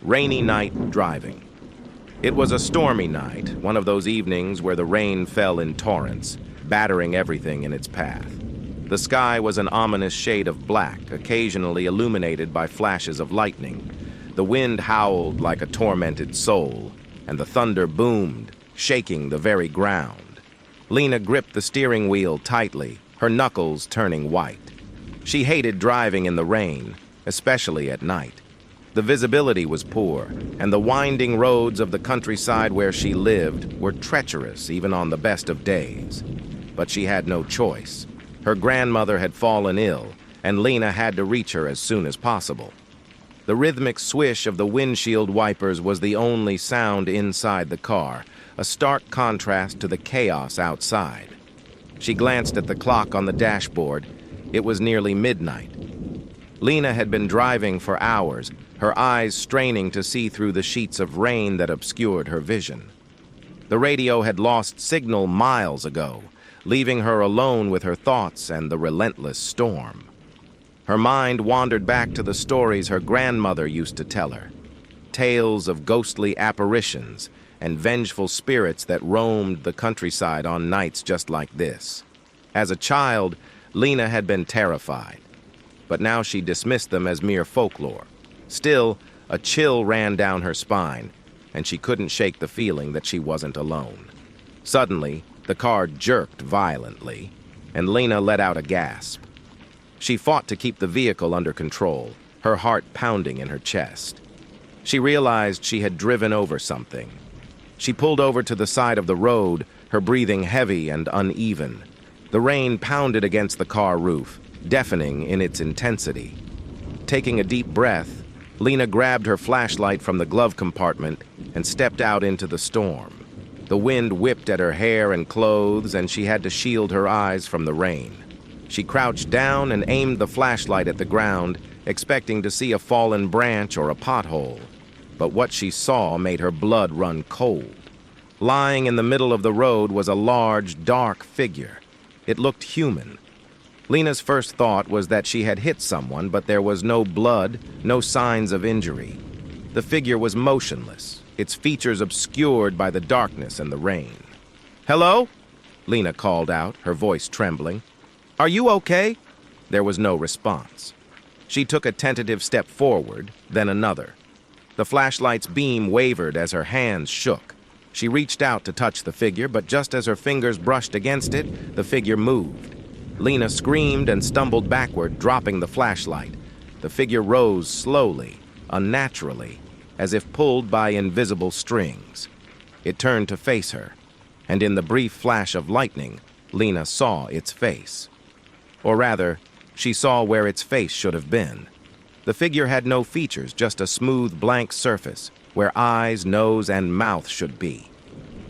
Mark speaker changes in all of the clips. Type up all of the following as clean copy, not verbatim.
Speaker 1: Rainy night driving. It was a stormy night, one of those evenings where the rain fell in torrents, battering everything in its path. The sky was an ominous shade of black, occasionally illuminated by flashes of lightning. The wind howled like a tormented soul, and the thunder boomed, shaking the very ground. Lena gripped the steering wheel tightly, her knuckles turning white. She hated driving in the rain, especially at night. The visibility was poor, and the winding roads of the countryside where she lived were treacherous even on the best of days. But she had no choice. Her grandmother had fallen ill, and Lena had to reach her as soon as possible. The rhythmic swish of the windshield wipers was the only sound inside the car, a stark contrast to the chaos outside. She glanced at the clock on the dashboard. It was nearly midnight. Lena had been driving for hours, her eyes straining to see through the sheets of rain that obscured her vision. The radio had lost signal miles ago, leaving her alone with her thoughts and the relentless storm. Her mind wandered back to the stories her grandmother used to tell her, tales of ghostly apparitions and vengeful spirits that roamed the countryside on nights just like this. As a child, Lena had been terrified, but now she dismissed them as mere folklore. Still, a chill ran down her spine, and she couldn't shake the feeling that she wasn't alone. Suddenly, the car jerked violently, and Lena let out a gasp. She fought to keep the vehicle under control, her heart pounding in her chest. She realized she had driven over something. She pulled over to the side of the road, her breathing heavy and uneven. The rain pounded against the car roof, deafening in its intensity. Taking a deep breath, Lena grabbed her flashlight from the glove compartment and stepped out into the storm. The wind whipped at her hair and clothes, and she had to shield her eyes from the rain. She crouched down and aimed the flashlight at the ground, expecting to see a fallen branch or a pothole. But what she saw made her blood run cold. Lying in the middle of the road was a large, dark figure. It looked human. Lena's first thought was that she had hit someone, but there was no blood, no signs of injury. The figure was motionless, its features obscured by the darkness and the rain. "Hello?" Lena called out, her voice trembling. "Are you okay?" There was no response. She took a tentative step forward, then another. The flashlight's beam wavered as her hands shook. She reached out to touch the figure, but just as her fingers brushed against it, the figure moved. Lena screamed and stumbled backward, dropping the flashlight. The figure rose slowly, unnaturally, as if pulled by invisible strings. It turned to face her, and in the brief flash of lightning, Lena saw its face. Or rather, she saw where its face should have been. The figure had no features, just a smooth, blank surface, where eyes, nose, and mouth should be.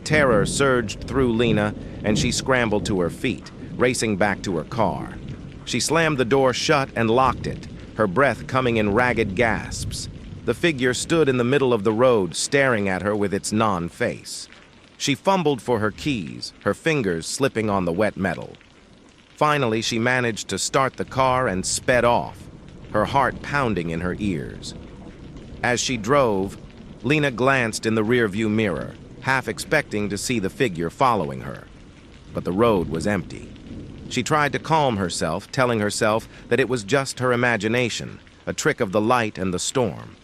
Speaker 1: Terror surged through Lena, and she scrambled to her feet, racing back to her car. She slammed the door shut and locked it, her breath coming in ragged gasps. The figure stood in the middle of the road, staring at her with its non-face. She fumbled for her keys, her fingers slipping on the wet metal. Finally, she managed to start the car and sped off, her heart pounding in her ears. As she drove, Lena glanced in the rearview mirror, half expecting to see the figure following her. But the road was empty. She tried to calm herself, telling herself that it was just her imagination, a trick of the light and the storm.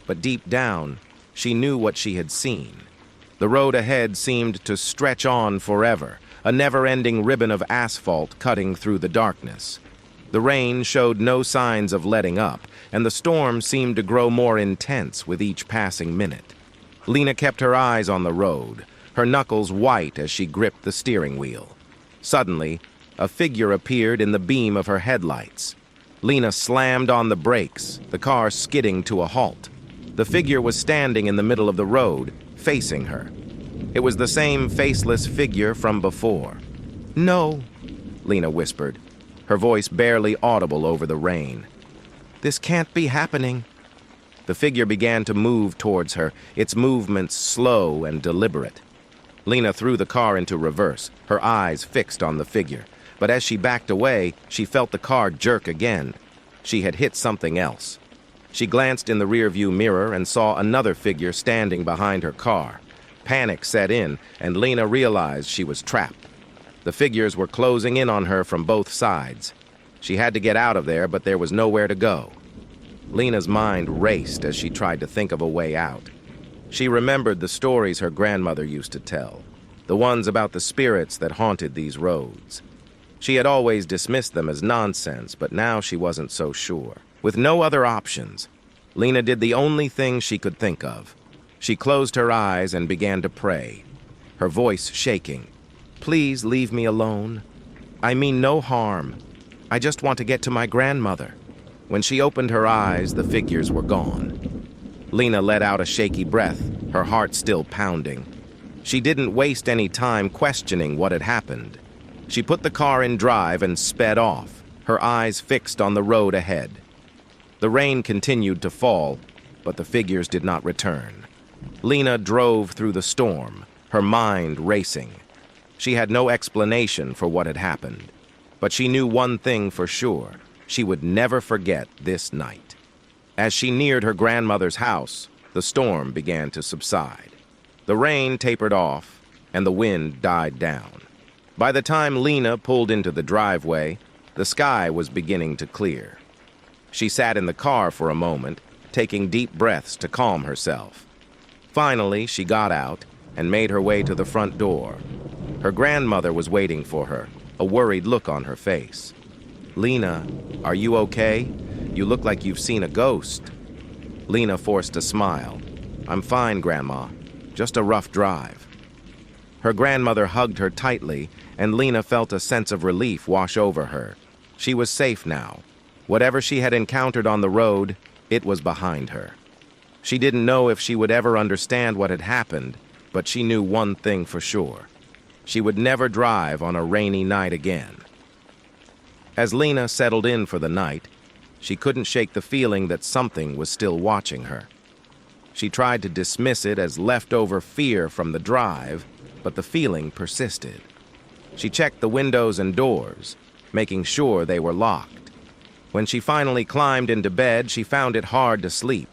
Speaker 1: But deep down, she knew what she had seen. The road ahead seemed to stretch on forever, a never-ending ribbon of asphalt cutting through the darkness. The rain showed no signs of letting up, and the storm seemed to grow more intense with each passing minute. Lena kept her eyes on the road, her knuckles white as she gripped the steering wheel. Suddenly, a figure appeared in the beam of her headlights. Lena slammed on the brakes, the car skidding to a halt. The figure was standing in the middle of the road, facing her. It was the same faceless figure from before. "No," Lena whispered, her voice barely audible over the rain. "This can't be happening." The figure began to move towards her, its movements slow and deliberate. Lena threw the car into reverse, her eyes fixed on the figure. But as she backed away, she felt the car jerk again. She had hit something else. She glanced in the rearview mirror and saw another figure standing behind her car. Panic set in, and Lena realized she was trapped. The figures were closing in on her from both sides. She had to get out of there, but there was nowhere to go. Lena's mind raced as she tried to think of a way out. She remembered the stories her grandmother used to tell, the ones about the spirits that haunted these roads. She had always dismissed them as nonsense, but now she wasn't so sure. With no other options, Lena did the only thing she could think of. She closed her eyes and began to pray, her voice shaking. "Please leave me alone. I mean no harm. I just want to get to my grandmother." When she opened her eyes, the figures were gone. Lena let out a shaky breath, her heart still pounding. She didn't waste any time questioning what had happened. She put the car in drive and sped off, her eyes fixed on the road ahead. The rain continued to fall, but the figures did not return. Lena drove through the storm, her mind racing. She had no explanation for what had happened, but she knew one thing for sure: she would never forget this night. As she neared her grandmother's house, the storm began to subside. The rain tapered off, and the wind died down. By the time Lena pulled into the driveway, the sky was beginning to clear. She sat in the car for a moment, taking deep breaths to calm herself. Finally, she got out and made her way to the front door. Her grandmother was waiting for her, a worried look on her face. "Lena, are you okay? You look like you've seen a ghost." Lena forced a smile. "I'm fine, Grandma. Just a rough drive." Her grandmother hugged her tightly, and Lena felt a sense of relief wash over her. She was safe now. Whatever she had encountered on the road, it was behind her. She didn't know if she would ever understand what had happened, but she knew one thing for sure: she would never drive on a rainy night again. As Lena settled in for the night, she couldn't shake the feeling that something was still watching her. She tried to dismiss it as leftover fear from the drive, but the feeling persisted. She checked the windows and doors, making sure they were locked. When she finally climbed into bed, she found it hard to sleep.